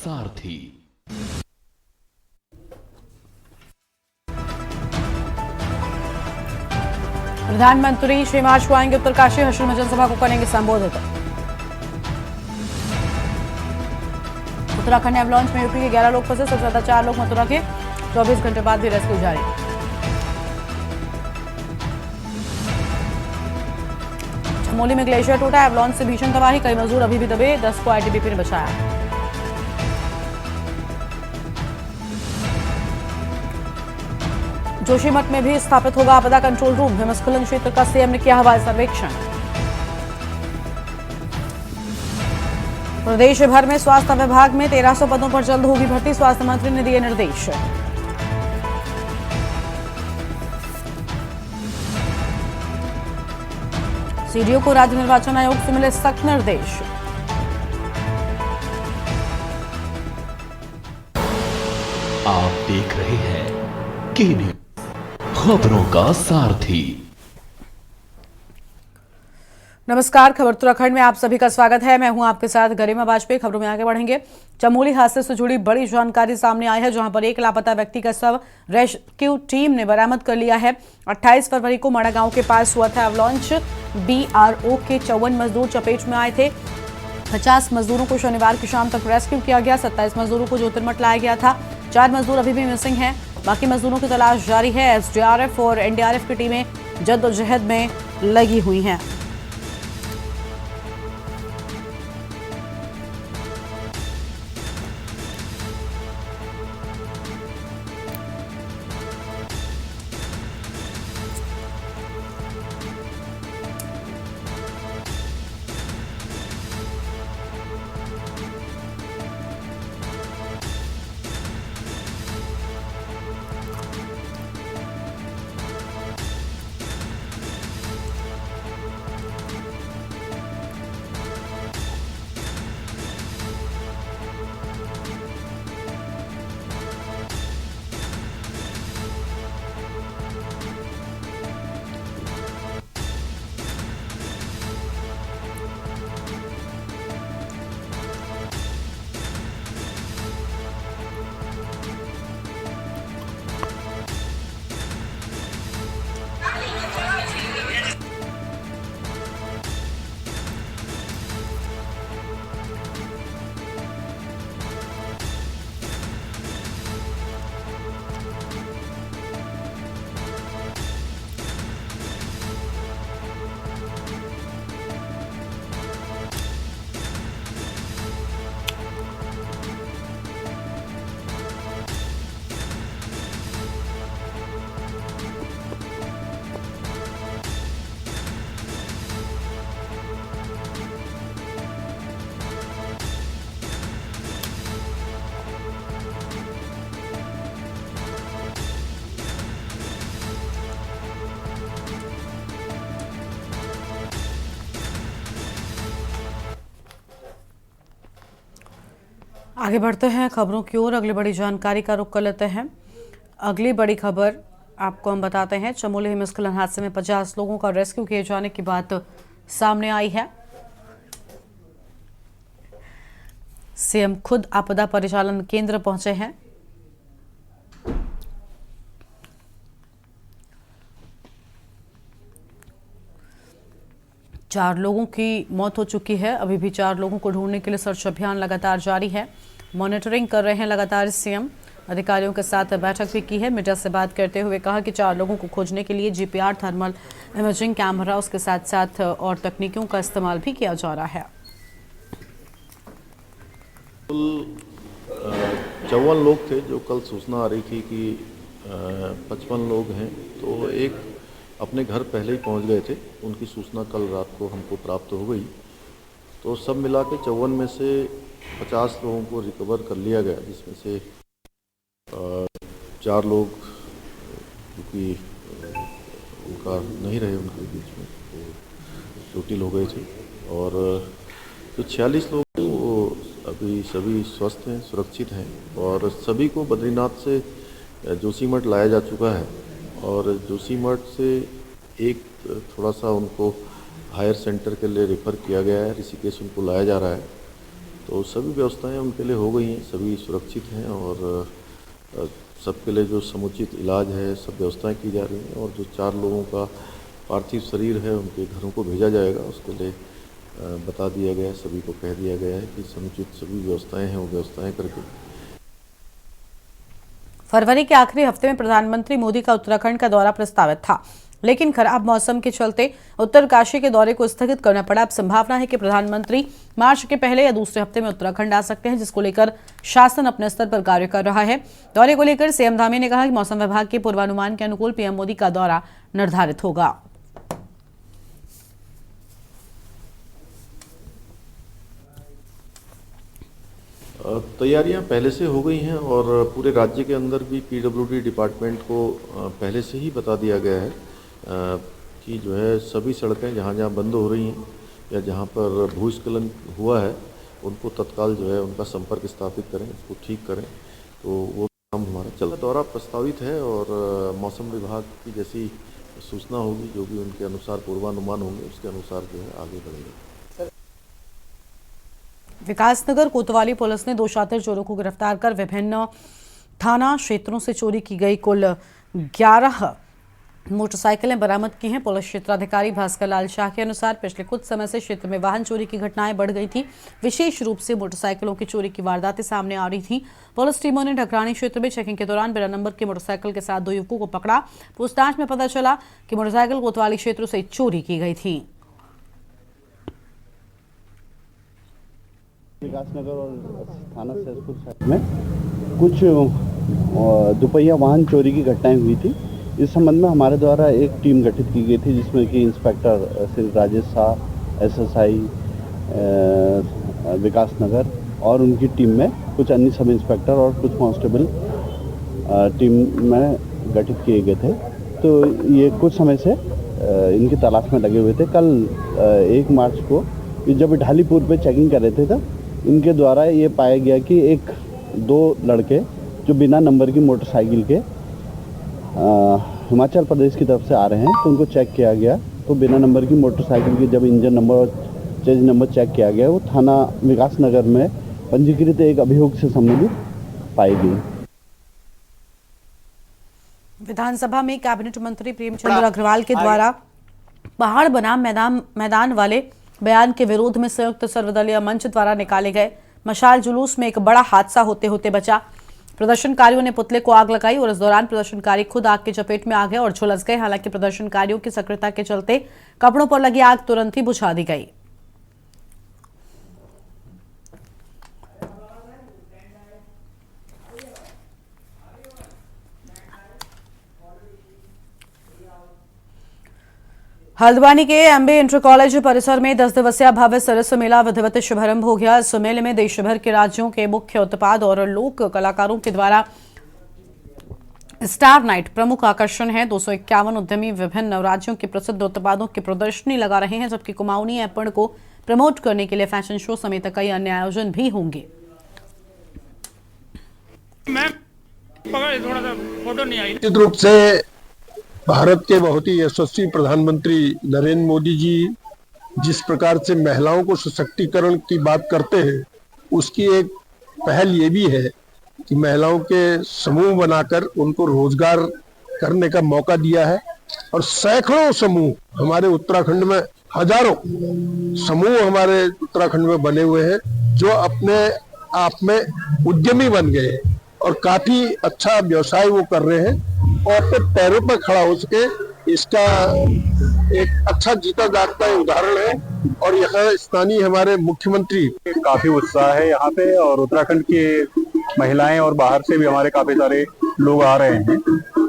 सारथी। प्रधानमंत्री श्री मार्च को आएंगे उत्तरकाशी, हर्षिल में जनसभा को करेंगे संबोधित। उत्तराखंड एवलांच में यूपी के 11 लोग फंसे, सबसे ज्यादा 4 लोग मथुरा के। 24 घंटे बाद भी रेस्क्यू जारी। चमोली में ग्लेशियर टूटा, एवलांच से भीषण तबाही, कई मजदूर अभी भी दबे, 10 को आईटीबीपी ने बचाया। जोशीमठ में भी स्थापित होगा आपदा कंट्रोल रूम, हिमस्खलन क्षेत्र का सीएम ने किया हवाई सर्वेक्षण। प्रदेश भर में स्वास्थ्य विभाग में 1300 पदों पर जल्द होगी भर्ती, स्वास्थ्य मंत्री ने दिए निर्देश। सीडीओ को राज्य निर्वाचन आयोग से मिले सख्त निर्देश। आप देख रहे हैं के न्यूज़, खबरों का सारथी। नमस्कार, खबर उत्तराखंड में आप सभी का स्वागत है। मैं हूं आपके साथ गरिमा वाजपेयी। खबरों में आगे बढ़ेंगे। चमोली हादसे से जुड़ी बड़ी जानकारी सामने आई है, जहां पर एक लापता व्यक्ति का शव रेस्क्यू टीम ने बरामद कर लिया है। 28 फरवरी को माड़ा गांव के पास हुआ था एवलांच। बीआरओ के 54 मजदूर चपेट में आए थे। 50 मजदूरों को शनिवार की शाम तक रेस्क्यू किया गया। 27 मजदूरों को ज्योतिर्मठ लाया गया था। 4 मजदूर अभी भी मिसिंग हैं। बाकी मजदूरों की तलाश जारी है। एसडीआरएफ और एनडीआरएफ की टीमें जद्दोजहद में लगी हुई हैं। आगे बढ़ते हैं खबरों की ओर। अगली बड़ी जानकारी का रुख कर लेते हैं। अगली बड़ी खबर आपको हम बताते हैं। चमोली हिमस्खलन हादसे में 50 लोगों का रेस्क्यू किए जाने की बात सामने आई है। सीएम खुद आपदा परिचालन केंद्र पहुंचे हैं। चार लोगों की मौत हो चुकी है। अभी भी 4 लोगों को ढूंढने के लिए सर्च अभियान लगातार जारी है। मॉनिटरिंग कर रहे हैं लगातार सीएम। अधिकारियों के साथ बैठक भी की है। मीडिया से बात करते हुए कहा कि 4 लोगों को खोजने के लिए जीपीआर, थर्मल इमेजिंग कैमरा, उसके साथ साथ और तकनीकों का इस्तेमाल भी किया जा रहा है। 54 लोग थे जो कल सूचना आ रही थी कि 55 लोग हैं, तो एक अपने घर पहले ही पहुंच गए थे। उनकी सूचना कल रात को हमको प्राप्त हो गई, तो सब मिला के 54 में से 50 लोगों को रिकवर कर लिया गया, जिसमें से 4 लोग क्योंकि उनका नहीं रहे उनके बीच में, तो चोटिल हो गए थे। और जो 46 लोग थे वो अभी सभी स्वस्थ हैं, सुरक्षित हैं, और सभी को बद्रीनाथ से जोशीमठ लाया जा चुका है। और जोशीमठ से एक थोड़ा सा उनको हायर सेंटर के लिए रेफ़र किया गया है, ऋषिकेश उनको लाया जा रहा है। तो सभी व्यवस्थाएं उनके लिए हो गई हैं, सभी सुरक्षित हैं और सबके लिए जो समुचित इलाज है सब व्यवस्थाएं की जा रही हैं और जो 4 लोगों का पार्थिव शरीर है उनके घरों को भेजा जाएगा, उसके लिए बता दिया गया है, सभी को कह दिया गया है कि समुचित सभी व्यवस्थाएं हैं वो व्यवस्थाएं करके। फरवरी के आखिरी हफ्ते में प्रधानमंत्री मोदी का उत्तराखंड का दौरा प्रस्तावित था, लेकिन खराब मौसम के चलते उत्तरकाशी के दौरे को स्थगित करना पड़ा। अब संभावना है कि प्रधानमंत्री मार्च के पहले या दूसरे हफ्ते में उत्तराखंड आ सकते हैं, जिसको लेकर शासन अपने स्तर पर कार्य कर रहा है। दौरे को लेकर सीएम धामी ने कहा कि मौसम विभाग के पूर्वानुमान के अनुकूल पीएम मोदी का दौरा निर्धारित होगा। तैयारियां पहले से हो गई हैं और पूरे राज्य के अंदर भी पीडब्ल्यूडी डिपार्टमेंट को पहले से ही बता दिया गया है कि जो है सभी सड़कें जहां जहां बंद हो रही हैं या जहां पर भूस्खलन हुआ है उनको तत्काल जो है उनका संपर्क स्थापित करें, उसको ठीक करें। तो वो काम हमारा चल दौरा प्रस्तावित है और मौसम विभाग की जैसी सूचना होगी, जो भी उनके अनुसार पूर्वानुमान होंगे, उसके अनुसार जो है आगे बढ़ेंगे। विकासनगर कोतवाली पुलिस ने 2 शातिर चोरों को गिरफ्तार कर विभिन्न थाना क्षेत्रों से चोरी की गई कुल 11 मोटरसाइकिलें बरामद की हैं। पुलिस क्षेत्राधिकारी भास्कर लाल शाह के अनुसार पिछले कुछ समय से क्षेत्र में वाहन चोरी की घटनाएं बढ़ गई थी। विशेष रूप से मोटरसाइकिलों की चोरी की वारदातें सामने आ रही थी। पुलिस टीमों ने ढकरानी क्षेत्र में चेकिंग के दौरान बिना नंबर की मोटरसाइकिल के साथ 2 युवकों को पकड़ा। पूछताछ में पता चला कि मोटरसाइकिल कोतवाली क्षेत्र से चोरी की गई थी। विकासनगर और थाना सहसपुर साइड में कुछ दुपहिया वाहन चोरी की घटनाएं हुई थी। इस संबंध में हमारे द्वारा एक टीम गठित की गई थी, जिसमें कि इंस्पेक्टर श्री राजेश शाह एसएसआई विकासनगर और उनकी टीम में कुछ अन्य सब इंस्पेक्टर और कुछ कांस्टेबल टीम में गठित किए गए थे। तो ये कुछ समय से इनकी तलाश में लगे हुए थे। कल 1 मार्च को जब ढालीपुर पे चेकिंग कर रहे थे तब इनके द्वारा ये पाया गया कि 1-2 लड़के जो बिना नंबर की मोटरसाइकिल के हिमाचल प्रदेश की तरफ से आ रहे हैं, तो उनको चेक किया गया। तो बिना नंबर की मोटरसाइकिल की जब इंजन नंबर और चेज नंबर चेक किया गया, वो थाना विकासनगर में पंजीकृत एक अभियोग से संबंधित पाई गई। विधानसभा में कैबिनेट मंत्री प्रेमचंद अग्रवाल के द्वारा पहाड़ बनाम मैदान वाले बयान के विरोध में संयुक्त सर्वदलीय मंच द्वारा निकाले गए मशाल जुलूस में एक बड़ा हादसा होते होते बचा। प्रदर्शनकारियों ने पुतले को आग लगाई और इस दौरान प्रदर्शनकारी खुद आग की चपेट में आ गए और झुलस गए। हालांकि प्रदर्शनकारियों की सक्रियता के चलते कपड़ों पर लगी आग तुरंत ही बुझा दी गई। हल्द्वानी के एमबी इंटर कॉलेज परिसर में 10 दिवसीय भव्य सरस मेला विधिवत शुभारंभ हो गया। इस मेले में देश भर के राज्यों के मुख्य उत्पाद और लोक कलाकारों के द्वारा स्टार नाइट प्रमुख आकर्षण है। 251 उद्यमी विभिन्न राज्यों के प्रसिद्ध उत्पादों की प्रदर्शनी लगा रहे हैं, जबकि कुमाऊनी ऐपण को प्रमोट करने के लिए फैशन शो समेत कई अन्य आयोजन भी होंगे। निश्चित रूप से भारत के बहुत ही यशस्वी प्रधानमंत्री नरेंद्र मोदी जी जिस प्रकार से महिलाओं को सशक्तिकरण की बात करते हैं, उसकी एक पहल ये भी है कि महिलाओं के समूह बनाकर उनको रोजगार करने का मौका दिया है। और सैकड़ों समूह हमारे उत्तराखंड में, हजारों समूह हमारे उत्तराखंड में बने हुए हैं, जो अपने आप में उद्यमी बन गए और काफी अच्छा व्यवसाय वो कर रहे हैं और अपने पैरों पर खड़ा हो सके, इसका एक अच्छा जीता जागता उदाहरण है। और यहाँ स्थानीय हमारे मुख्यमंत्री, काफी उत्साह है यहाँ पे और उत्तराखंड की महिलाएं और बाहर से भी हमारे काफी सारे लोग आ रहे हैं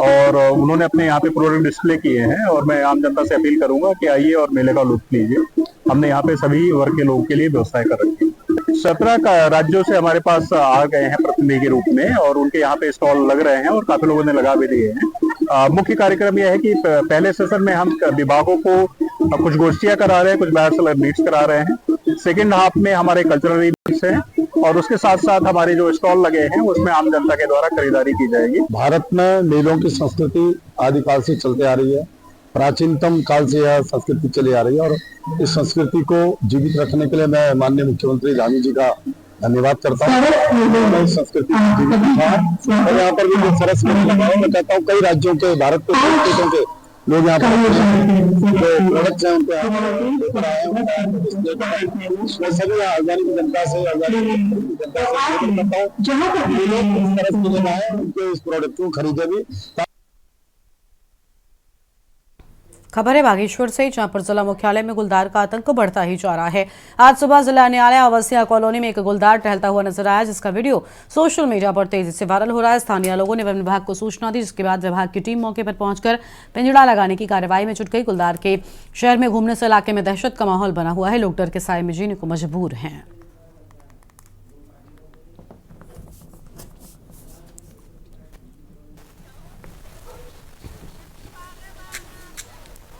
और उन्होंने अपने यहाँ पे प्रोडक्ट डिस्प्ले किए हैं। और मैं आम जनता से अपील करूंगा कि आइए और मेले का लुत्फ लीजिए। हमने यहाँ पे सभी वर्ग के लोगों के लिए व्यवस्थाएं कर रखी है। 17 राज्यों से हमारे पास आ गए हैं प्रतिनिधि के रूप में और उनके यहाँ पे स्टॉल लग रहे हैं और काफी लोगों ने लगा भी दिए हैं। मुख्य कार्यक्रम यह है कि पहले सेशन में हम विभागों को कुछ गोष्ठियां करा रहे हैं, कुछ बैचलर मीट्स करा रहे हैं। सेकेंड हाफ में हमारे कल्चरल इवेंट्स हैं और उसके साथ साथ हमारे जो स्टॉल लगे हैं उसमें आम जनता के द्वारा खरीदारी की जाएगी। भारत में मेलों की संस्कृति आदिकाल से चलते आ रही है, प्राचीनतम काल से यह संस्कृति चली आ रही है और इस संस्कृति को जीवित रखने के लिए मैं माननीय मुख्यमंत्री धामी जी का धन्यवाद करता हूँ। संस्कृति और यहाँ पर भी सरस लगाओ। मैं कहता हूँ कई राज्यों के, भारत के स्टेटों के लोग यहाँ पर जो प्रोडक्ट्स हैं उनको लेकर आए हैं। मैं सभी आजादी की जनता से करता हूँ इस तरह से लगाए उनके इस प्रोडक्ट को खरीदे भी। खबर है बागेश्वर से, जहां पर जिला मुख्यालय में गुलदार का आतंक बढ़ता ही जा रहा है। आज सुबह जिला न्यायालय आवासीय कॉलोनी में एक गुलदार टहलता हुआ नजर आया, जिसका वीडियो सोशल मीडिया पर तेजी से वायरल हो रहा है। स्थानीय लोगों ने वन विभाग को सूचना दी, जिसके बाद विभाग की टीम मौके पर पहुंचकर पिंजड़ा लगाने की कार्रवाई में जुट गई। गुलदार के शहर में घूमने से इलाके में दहशत का माहौल बना हुआ है। लोग डर के साए में जीने को मजबूर हैं।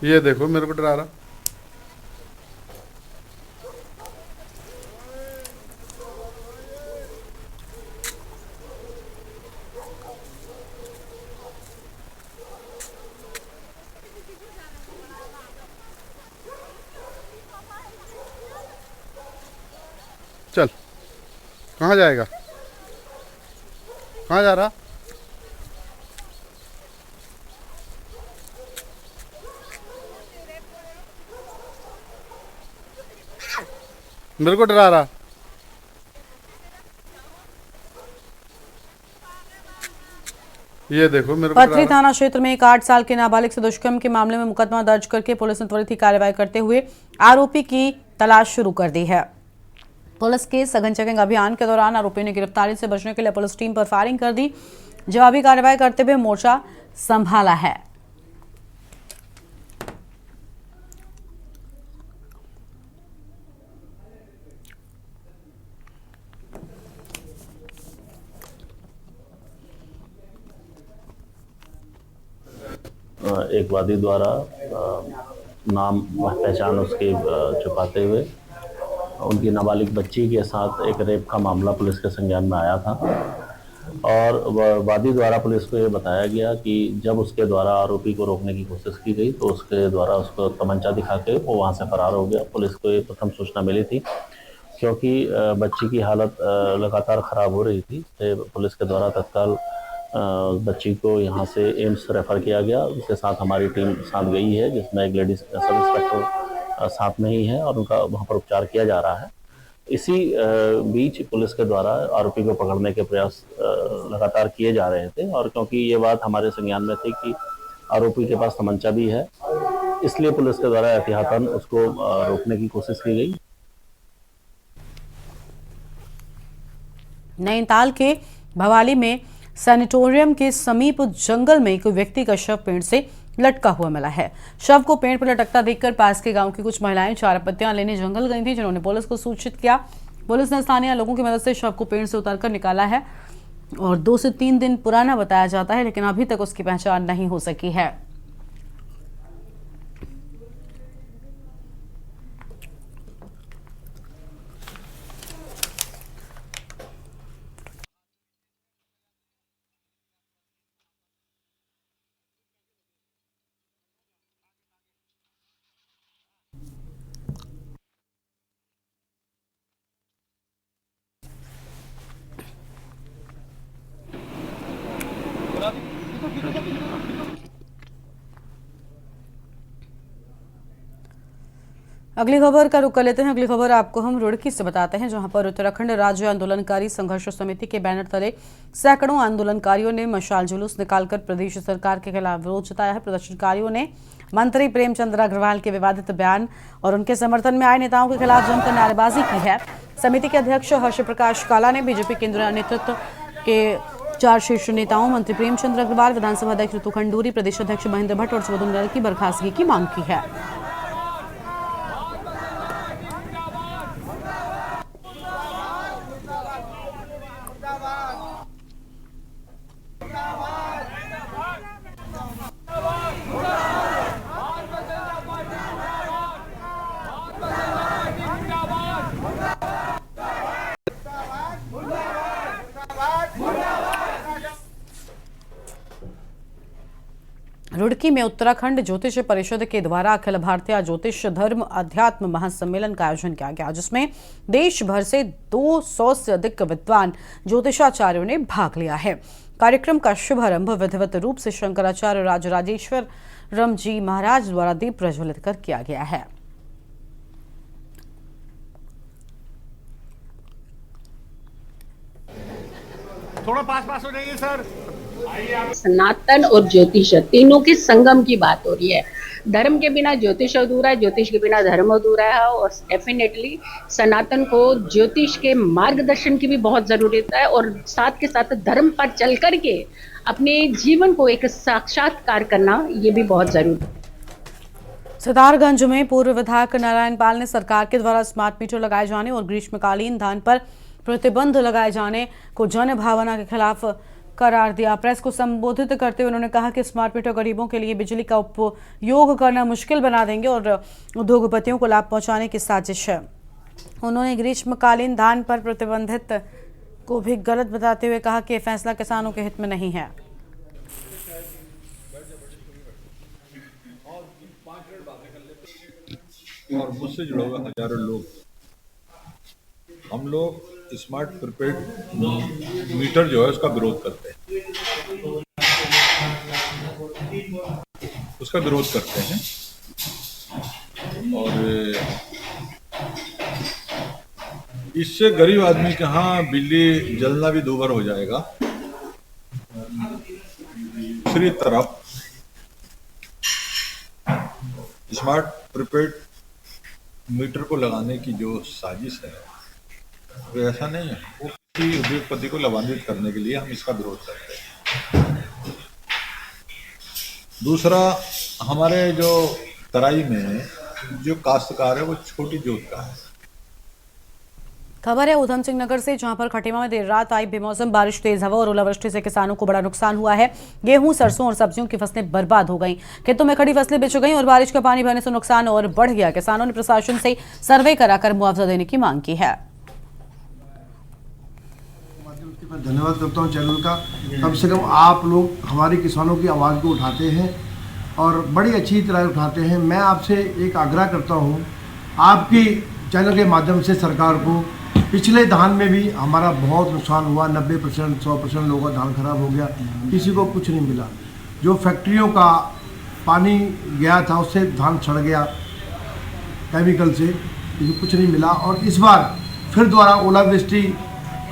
ये देखो मेरे को डरा रहा। चल, कहाँ जाएगा? कहाँ जा रहा? मेरे को डरा रहा। ये देखो मेरे को पथरी थाना क्षेत्र में एक 8 साल के नाबालिग से दुष्कर्म के मामले में मुकदमा दर्ज करके पुलिस ने त्वरित ही कार्रवाई करते हुए आरोपी की तलाश शुरू कर दी है। पुलिस के सघन चेकिंग अभियान के दौरान आरोपी ने गिरफ्तारी से बचने के लिए पुलिस टीम पर फायरिंग कर दी। जवाबी कार्रवाई करते हुए मोर्चा संभाला है। एक वादी द्वारा नाम पहचान उसकी छुपाते हुए उनकी नाबालिग बच्ची के साथ एक रेप का मामला पुलिस के संज्ञान में आया था और वादी द्वारा पुलिस को ये बताया गया कि जब उसके द्वारा आरोपी को रोकने की कोशिश की गई तो उसके द्वारा उसको तमंचा दिखा के वो वहाँ से फरार हो गया। पुलिस को ये प्रथम सूचना मिली थी क्योंकि बच्ची की हालत लगातार ख़राब हो रही थी। पुलिस के द्वारा तत्काल बच्ची को यहाँ से एम्स रेफ़र किया गया। उसके साथ हमारी टीम साथ गई है, जिसमें एक लेडीज सब इंस्पेक्टर साथ में ही है और उनका वहाँ पर उपचार किया जा रहा है। इसी बीच पुलिस के द्वारा आरोपी को पकड़ने के प्रयास लगातार किए जा रहे थे और क्योंकि ये बात हमारे संज्ञान में थी कि आरोपी के पास तमंचा भी है, इसलिए पुलिस के द्वारा एहतियातन उसको रोकने की कोशिश की गई। नैनीताल के भवाली में सैनिटोरियम के समीप जंगल में एक व्यक्ति का शव पेड़ से लटका हुआ मिला है। शव को पेड़ पर लटकता देखकर पास के गांव की कुछ महिलाएं चार पत्तियां लेने जंगल गई थी, जिन्होंने पुलिस को सूचित किया। पुलिस ने स्थानीय लोगों की मदद से शव को पेड़ से उतारकर निकाला है और 2 से 3 दिन पुराना बताया जाता है, लेकिन अभी तक उसकी पहचान नहीं हो सकी है। अगली खबर का रुख कर लेते हैं। अगली खबर आपको हम रुड़की से बताते हैं, जहां पर उत्तराखंड राज्य आंदोलनकारी संघर्ष समिति के बैनर तले सैकड़ों आंदोलनकारियों ने मशाल जुलूस निकालकर प्रदेश सरकार के खिलाफ विरोध जताया है। प्रदर्शनकारियों ने मंत्री प्रेमचंद अग्रवाल के विवादित बयान और उनके समर्थन में आए नेताओं के खिलाफ जमकर नारेबाजी की है। समिति के अध्यक्ष हर्ष प्रकाश काला ने बीजेपी केंद्रीय नेतृत्व के 4 शीर्ष नेताओं मंत्री प्रेमचंद अग्रवाल, विधानसभा अध्यक्ष ऋतु खंडूरी, प्रदेश अध्यक्ष महेंद्र भट्ट और सुबोध उनियाल की बर्खास्तगी की मांग की है। रुड़की में उत्तराखंड ज्योतिष परिषद के द्वारा अखिल भारतीय ज्योतिष धर्म अध्यात्म महासम्मेलन का आयोजन किया गया, जिसमें देश भर से 200 से अधिक विद्वान ज्योतिषाचार्यों ने भाग लिया है। कार्यक्रम का शुभारंभ विधिवत रूप से शंकराचार्य राजराजेश्वरम जी महाराज द्वारा दीप प्रज्वलित कर किया गया है। थोड़ा पास हो जाइए सर। सनातन और ज्योतिष तीनों के संगम की बात हो रही है। धर्म के बिना ज्योतिष अधूरा है, ज्योतिष के बिना धर्म अधूरा है, और डेफिनेटली सनातन को ज्योतिष के मार्गदर्शन की भी बहुत जरूरत है, और साथ के साथ धर्म पर चल करके अपने जीवन को एक साक्षात्कार करना ये भी बहुत जरूरी है। सितारगंज में पूर्व विधायक नारायण पाल ने सरकार के द्वारा स्मार्ट मीटर लगाए जाने और ग्रीष्मकालीन धान पर प्रतिबंध लगाए जाने को जन भावना के खिलाफ करार दिया। प्रेस को संबोधित करते हुए उन्होंने कहा कि स्मार्ट मीटर गरीबों के लिए बिजली का उपयोग करना मुश्किल बना देंगे और उद्योगपतियों को लाभ पहुंचाने की साजिश है। उन्होंने ग्रीष्मकालीन धान पर प्रतिबंधित को भी गलत बताते हुए कहा कि फैसला किसानों के हित में नहीं है। और मुझसे जुड़ा हुआ हजारों लोग, हम लोग स्मार्ट प्रीपेड मीटर जो है उसका विरोध करते हैं, और इससे गरीब आदमी के यहाँ बिजली जलना भी दूभर हो जाएगा। दूसरी तरफ स्मार्ट प्रीपेड मीटर को लगाने की जो साजिश है वो ऐसा नहीं है, वो किसी उद्योगपति को लाभान्वित करने के लिए हम इसका विरोध करते हैं। दूसरा, हमारे जो तराई में जो काश्तकार है वो छोटी जोत का है। खबर है उधम सिंह नगर से, जहां पर खटीमा में देर रात आई बेमौसम बारिश, तेज हवा और ओलावृष्टि से किसानों को बड़ा नुकसान हुआ है। गेहूं, सरसों और सब्जियों की फसलें बर्बाद हो गईं। खेतों में खड़ी फसलें बिछ गईं और बारिश का पानी भरने से नुकसान और बढ़ गया। किसानों ने प्रशासन से सर्वे कराकर मुआवजा देने की मांग की है। धन्यवाद करता हूँ चैनल का। कम से कम आप लोग हमारे किसानों की आवाज़ को उठाते हैं और बड़ी अच्छी तरह उठाते हैं। मैं आपसे एक आग्रह करता हूँ, आपकी चैनल के माध्यम से सरकार को, पिछले धान में भी हमारा बहुत नुकसान हुआ, 90% 100% लोगों का धान खराब हो गया, किसी को कुछ नहीं मिला। जो फैक्ट्रियों का पानी गया था उससे धान सड़ गया केमिकल से, किसी को कुछ नहीं मिला। और इस बार फिर दोबारा ओलावृष्टि,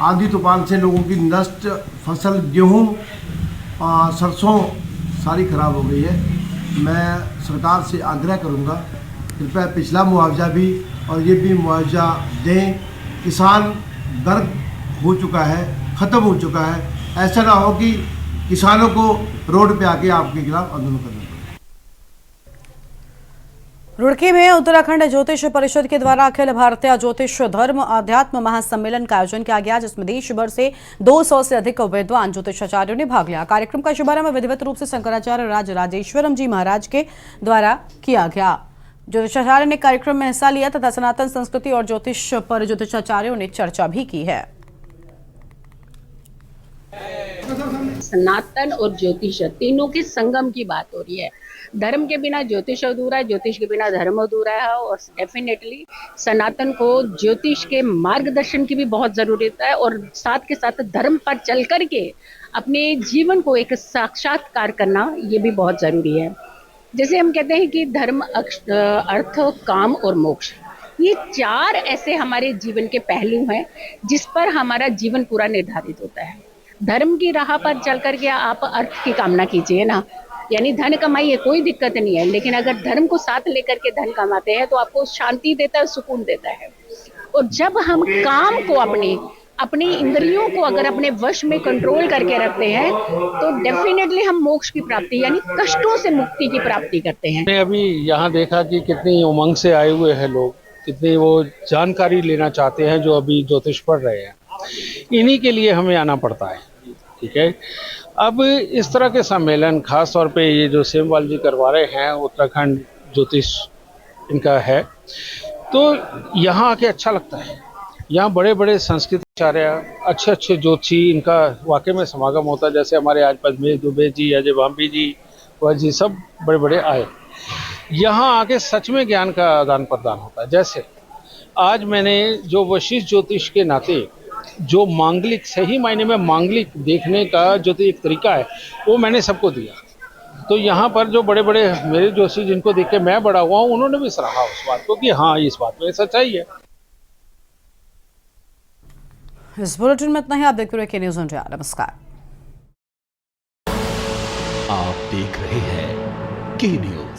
आंधी तूफान से लोगों की नष्ट फसल, गेहूँ, सरसों सारी खराब हो गई है। मैं सरकार से आग्रह करूंगा, कृपया पिछला मुआवजा भी और ये भी मुआवजा दें। किसान गर्क हो चुका है, ख़त्म हो चुका है। ऐसा ना हो कि किसानों को रोड पे आके आपके खिलाफ आंदोलन करना पड़े। रुड़की में उत्तराखंड ज्योतिष परिषद के द्वारा अखिल भारतीय ज्योतिष धर्म अध्यात्म महासम्मेलन का आयोजन किया गया, जिसमें देश भर से 200 से अधिक विद्वान ज्योतिषाचार्यों ने भाग लिया। कार्यक्रम का शुभारंभ विधिवत रूप से शंकराचार्य राजराजेश्वरम जी महाराज के द्वारा किया गया। ज्योतिषाचार्य ने कार्यक्रम में हिस्सा लिया तथा सनातन संस्कृति और ज्योतिष पर ज्योतिषाचार्यों ने चर्चा भी की है। सनातन और ज्योतिष तीनों के संगम की बात हो रही है। धर्म के बिना ज्योतिष अधूरा है, ज्योतिष के बिना धर्म अधूरा है, और डेफिनेटली सनातन को ज्योतिष के मार्गदर्शन की भी बहुत जरूरत है, और साथ के साथ धर्म पर चल करके अपने जीवन को एक साक्षात्कार करना ये भी बहुत जरूरी है। जैसे हम कहते हैं कि धर्म, अर्थ, काम और मोक्ष, ये 4 ऐसे हमारे जीवन के पहलू हैं जिस पर हमारा जीवन पूरा निर्धारित होता है। धर्म की राह पर चल करके आप अर्थ की कामना कीजिए ना, यानी धन कमाइए, कोई दिक्कत नहीं है, लेकिन अगर धर्म को साथ लेकर के धन कमाते हैं तो आपको शांति देता है, सुकून देता है। और जब हम काम को अपनी इंद्रियों को अगर अपने वश में कंट्रोल करके रखते हैं तो डेफिनेटली हम मोक्ष की प्राप्ति यानी कष्टों से मुक्ति की प्राप्ति करते हैं। मैंने अभी यहाँ देखा कि कितनी उमंग से आए हुए हैं लोग, कितनी वो जानकारी लेना चाहते हैं जो अभी ज्योतिष पढ़ रहे हैं। इन्हीं के लिए हमें आना पड़ता है, ठीक है। अब इस तरह के सम्मेलन, खास तौर पे ये जो सेमवाल जी करवा रहे हैं, उत्तराखंड ज्योतिष इनका है, तो यहाँ आके अच्छा लगता है। यहाँ बड़े बड़े संस्कृत आचार्य, अच्छे अच्छे ज्योतिषी, इनका वाकई में समागम होता है। जैसे हमारे आज पद्मेश दुबे जी, अजय भांबी जी, जी सब बड़े बड़े आए। यहाँ आके सच में ज्ञान का आदान प्रदान होता है। जैसे आज मैंने जो वशिष्ठ ज्योतिष के नाते जो मांगलिक, सही मायने में मांगलिक देखने का जो एक तरीका है वो मैंने सबको दिया। तो यहाँ पर जो बड़े बड़े मेरे जोशी जिनको देख के मैं बड़ा हुआ हूँ, उन्होंने भी सराहा उस बात को कि हाँ इस बात में सच्चाई है। इस बुलेटिन में इतना ही। आप देखते रहिए के न्यूज़ इंडिया। नमस्कार। आप देख रहे हैं के न्यूज़।